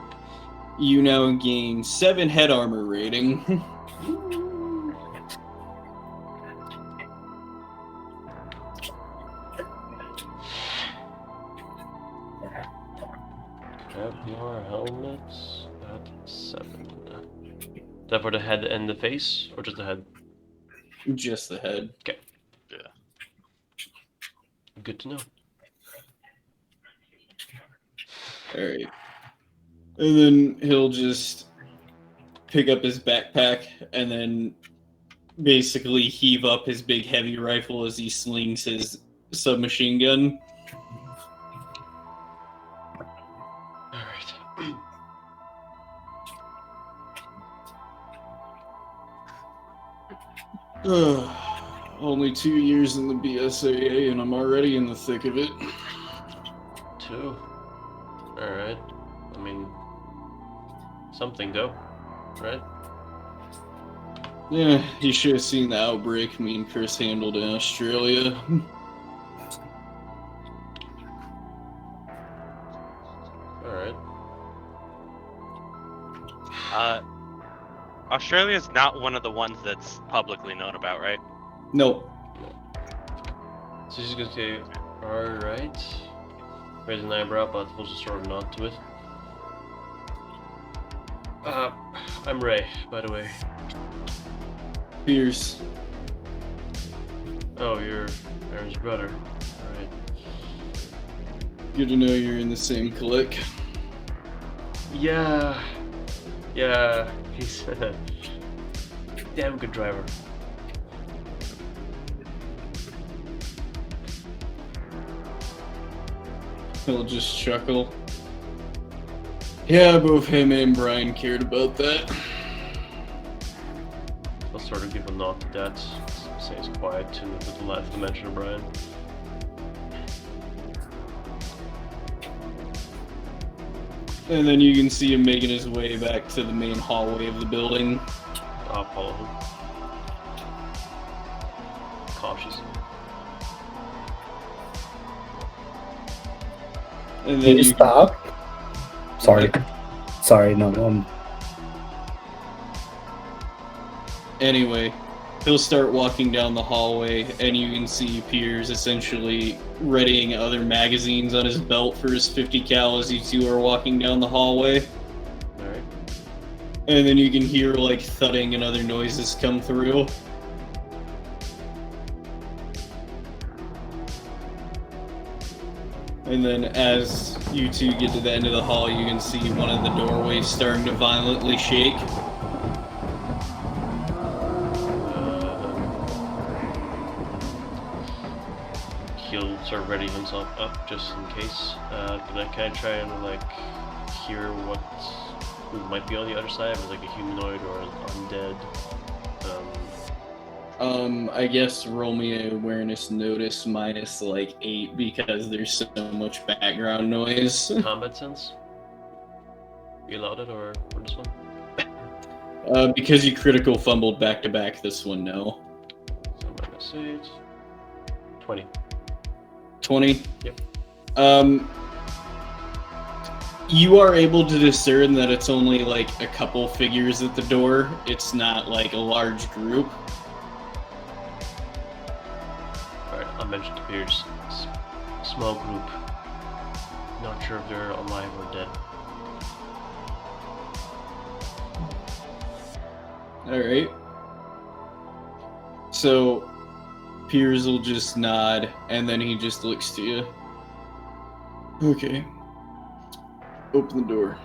You now gain 7 head armor rating. that for the head and the face, or just the head? Just the head. Okay. Yeah. Good to know. Alright. And then he'll just pick up his backpack and then basically heave up his big heavy rifle as he slings his submachine gun. Alright. Only 2 years in the BSAA and I'm already in the thick of it. 2. Alright. I mean, something though, right? Yeah, you should have seen the outbreak me and Chris handled in Australia. Alright. Australia's not one of the ones that's publicly known about, right? Nope. So she's gonna say, alright. Raise an eyebrow, but we'll just sort of nod to it. I'm Ray, by the way. Pierce. Oh, you're Aaron's brother. Alright. Good to know you're in the same clique. Yeah, he's a damn good driver. He'll just chuckle. Yeah, both him and Brian cared about that. I'll sort of give a nod to that. Say it's quiet to the left to mention Brian. And then you can see him making his way back to the main hallway of the building. I'll follow him. Cautious. And Can then you stop? Sorry, no. Anyway, he'll start walking down the hallway, and you can see Piers essentially readying other magazines on his belt for his 50 cal as you two are walking down the hallway. Alright. And then you can hear like thudding and other noises come through. And then as you two get to the end of the hall, you can see one of the doorways starting to violently shake. He'll sort of ready himself up just in case. But I kind of try and like hear who might be on the other side, if it's like a humanoid or an undead. I guess roll me an awareness notice minus like 8 because there's so much background noise. Combat sense. You allowed it or this one? Because you critical fumbled back to back, this one no. So minus 8. 20. 20? Yep. You are able to discern that it's only like a couple figures at the door. It's not like a large group. Alright, I'll mention to Piers. Small group. Not sure if they're alive or dead. Alright. So, Piers will just nod, and then he just looks to you. Okay. Open the door.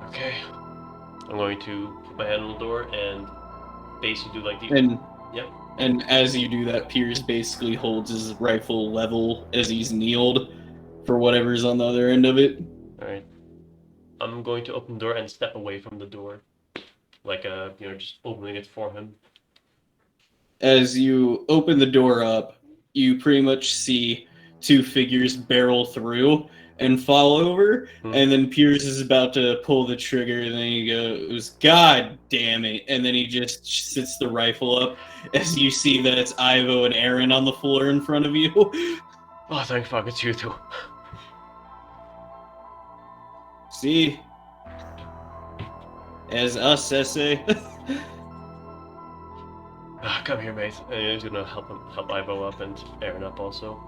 Okay. I'm going to put my hand on the door and basically do like the... And Yep. And as you do that, Piers basically holds his rifle level as he's kneeled for whatever's on the other end of it. Alright. I'm going to open the door and step away from the door. Like, just opening it for him. As you open the door up, you pretty much see two figures barrel through and fall over, and then Piers is about to pull the trigger, and then he goes, "God damn it!" And then he just sits the rifle up as you see that it's Ivo and Aaron on the floor in front of you. Oh, thank fuck, it's you two. See? As us, SA. Come here, mate. And he's gonna help Ivo up and Aaron up also.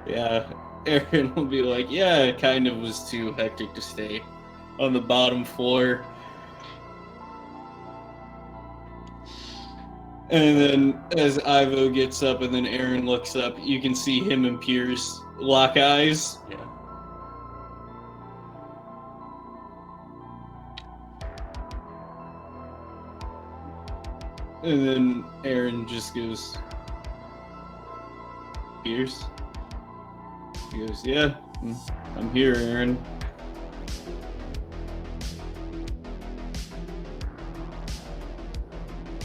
Yeah, Aaron will be like, yeah, it kind of was too hectic to stay on the bottom floor. And then as Ivo gets up and then Aaron looks up, you can see him and Piers lock eyes. Yeah. And then Aaron just goes, Piers? He goes, yeah, I'm here, Aaron.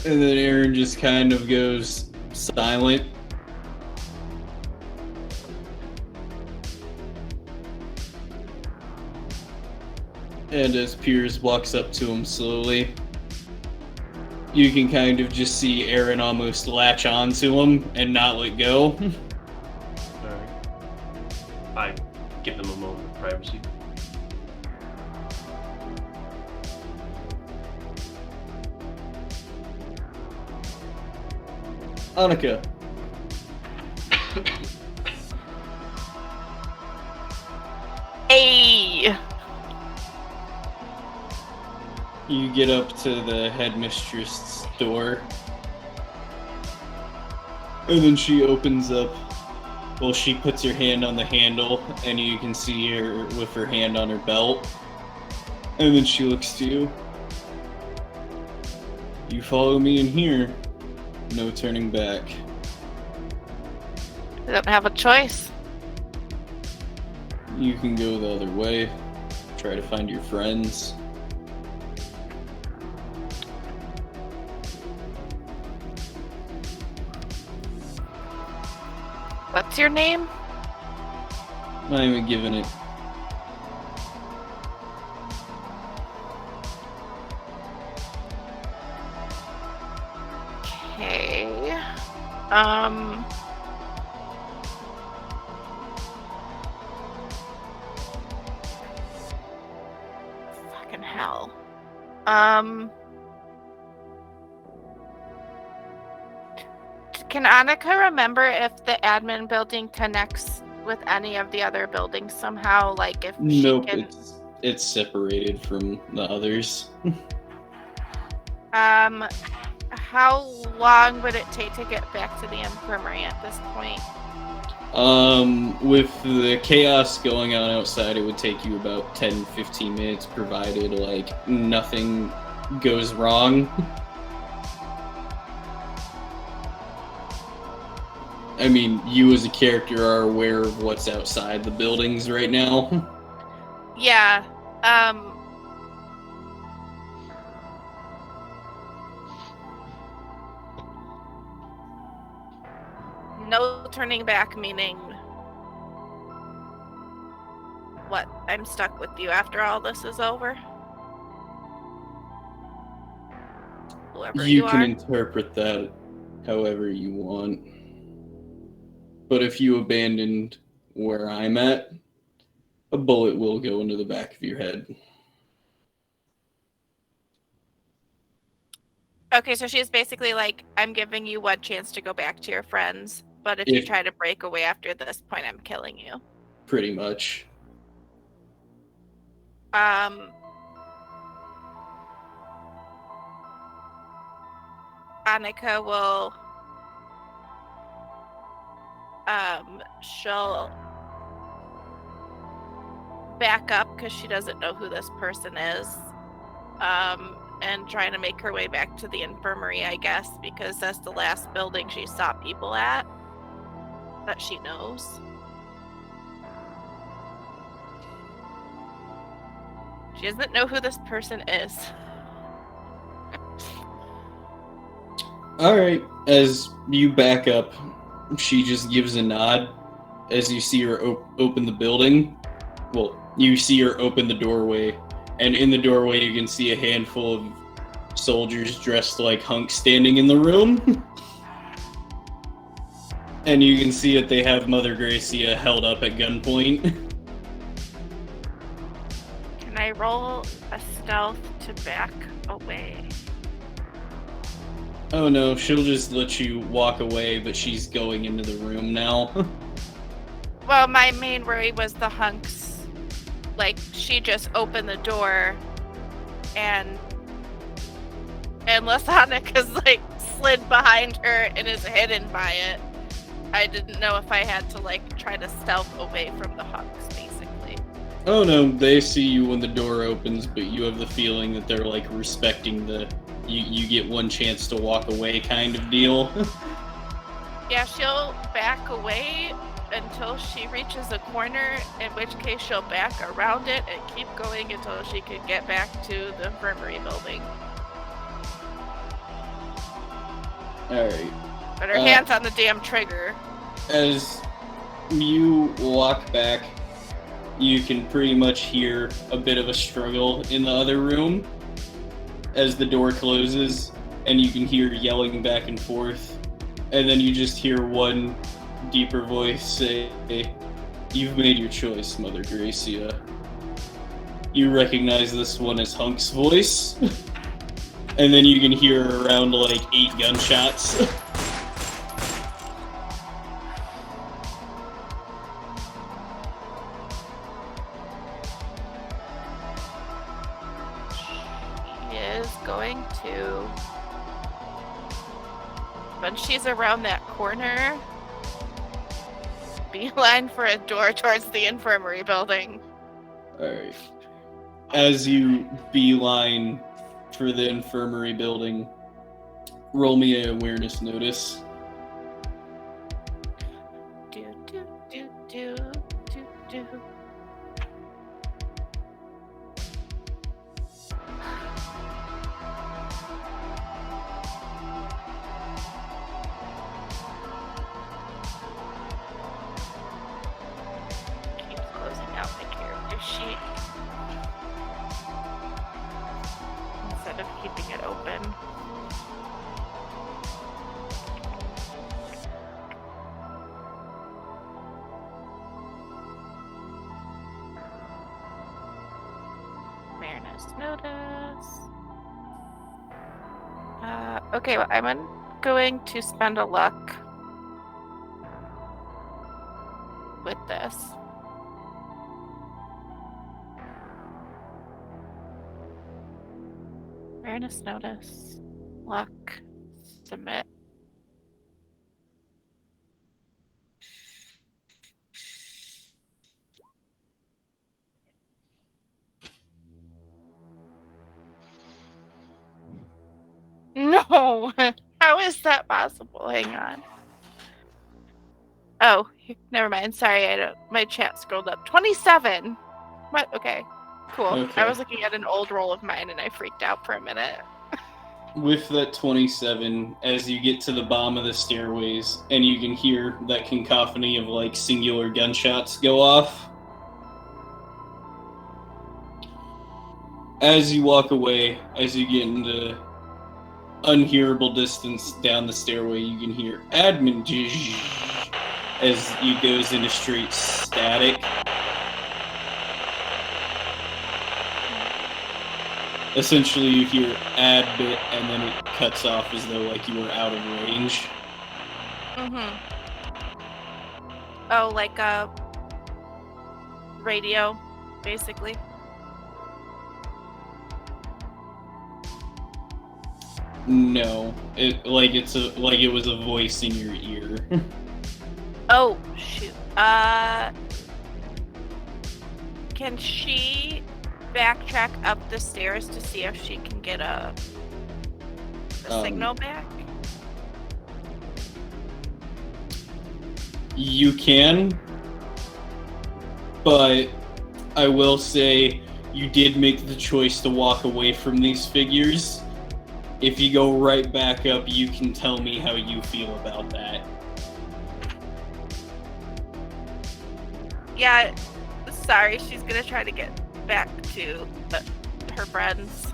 And then Aaron just kind of goes silent. And as Piers walks up to him slowly, you can kind of just see Aaron almost latch onto him and not let go. Alright. I give them a moment of privacy. Annika. Hey! You get up to the headmistress' door. And then she opens up. Well, she puts her hand on the handle, and you can see her with her hand on her belt. And then she looks to you. You follow me in here. No turning back. I don't have a choice. You can go the other way. Try to find your friends. What's your name? Not even giving it. Okay. Fucking hell. Can Annika remember if the admin building connects with any of the other buildings somehow? Like if Nope, she can... it's separated from the others. How long would it take to get back to the infirmary at this point? With the chaos going on outside, it would take you about 10-15 minutes, provided, like, nothing goes wrong. I mean, you as a character are aware of what's outside the buildings right now. Yeah, no turning back, meaning what? I'm stuck with you after all this is over? Whoever You you can are. interpret that however you want. But if you abandoned where I'm at, a bullet will go into the back of your head. Okay, so she's basically like, I'm giving you one chance to go back to your friends, but if you try to break away after this point, I'm killing you. Pretty much. Annika will she'll back up because she doesn't know who this person is, and trying to make her way back to the infirmary, I guess, because that's the last building she saw people at that she knows. She doesn't know who this person is. Alright, as you back up, she just gives a nod as you see her open the building. Well, you see her open the doorway, and in the doorway you can see a handful of soldiers dressed like hunks standing in the room. And you can see that they have Mother Gracia held up at gunpoint. Can I roll a stealth to back away? Oh no, she'll just let you walk away, but she's going into the room now. Well, my main worry was the hunks like she just opened the door and Lasonica's like slid behind her and is hidden by it. I didn't know if I had to like try to stealth away from the Hunks, basically. Oh no, they see you when the door opens, but you have the feeling that they're like respecting the you get one chance to walk away kind of deal. Yeah, she'll back away until she reaches a corner, in which case she'll back around it and keep going until she can get back to the infirmary building. Alright. But her hand's on the damn trigger. As you walk back, you can pretty much hear a bit of a struggle in the other room as the door closes, and you can hear yelling back and forth. And then you just hear one deeper voice say, "You've made your choice, Mother Gracia." You recognize this one as Hunk's voice. And then you can hear around like 8 gunshots. She is going to, when she's around that corner, beeline for a door towards the infirmary building. Alright. As you beeline for the infirmary building, roll me an awareness notice. Do, do, do, do, do, do. Keeps closing out my character sheet instead of keeping it open. Awareness notice. Okay, well, I'm going to spend a luck with this. Awareness notice. Luck. Submit. No! How is that possible? Hang on. Oh, never mind. Sorry, my chat scrolled up. 27! What? Okay. Cool. Okay. I was looking at an old roll of mine and I freaked out for a minute. With that 27, as you get to the bottom of the stairways, and you can hear that cacophony of like singular gunshots go off. As you walk away, as you get into unhearable distance down the stairway, you can hear admin as it goes into straight static. Essentially, you hear add bit, and then it cuts off as though like you were out of range. Mm-hmm. Oh, like a radio, basically. No, it was a voice in your ear. Oh, shoot. Can she backtrack up the stairs to see if she can get a signal back? You can, but I will say you did make the choice to walk away from these figures. If you go right back up, you can tell me how you feel about that. Yeah, sorry, she's gonna try to get back to her friends.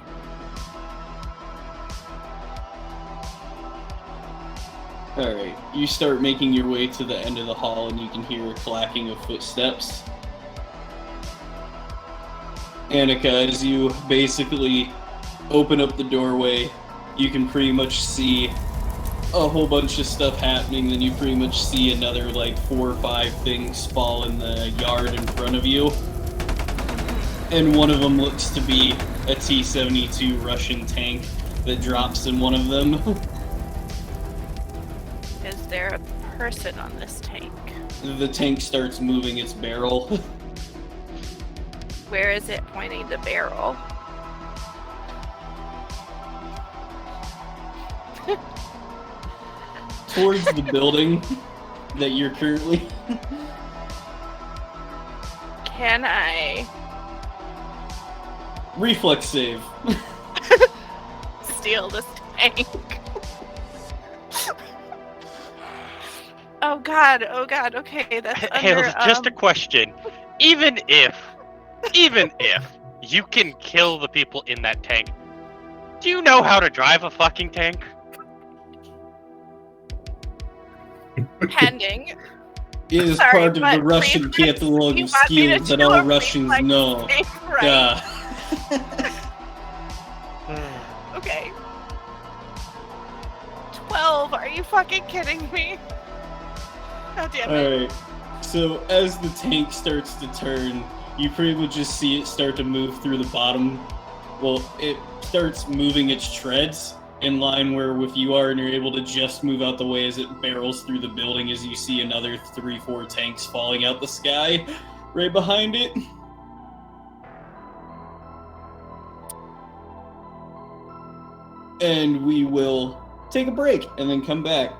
Alright, you start making your way to the end of the hall and you can hear a clacking of footsteps. Annika, as you basically open up the doorway, you can pretty much see a whole bunch of stuff happening, then you pretty much see another like 4 or 5 things fall in the yard in front of you. And one of them looks to be a T-72 Russian tank that drops in one of them. Is there a person on this tank? The tank starts moving its barrel. Where is it pointing the barrel? Towards the building that you're currently. Can I Reflex save. steal this tank? Oh god, okay, that's Hales, under, just a question. Even if you can kill the people in that tank, do you know how to drive a fucking tank? pending. It is Sorry, part of but the Russian reflex- catalog you of want me to skills that do all a Russians reflex know. save, right? Yeah. Okay. 12, are you fucking kidding me? God damn it. Alright. So as the tank starts to turn, you pretty much just see it start to move through the bottom. Well, it starts moving its treads in line where with you are, and you're able to just move out the way as it barrels through the building as you see another 3-4 tanks falling out the sky right behind it. And we will take a break and then come back.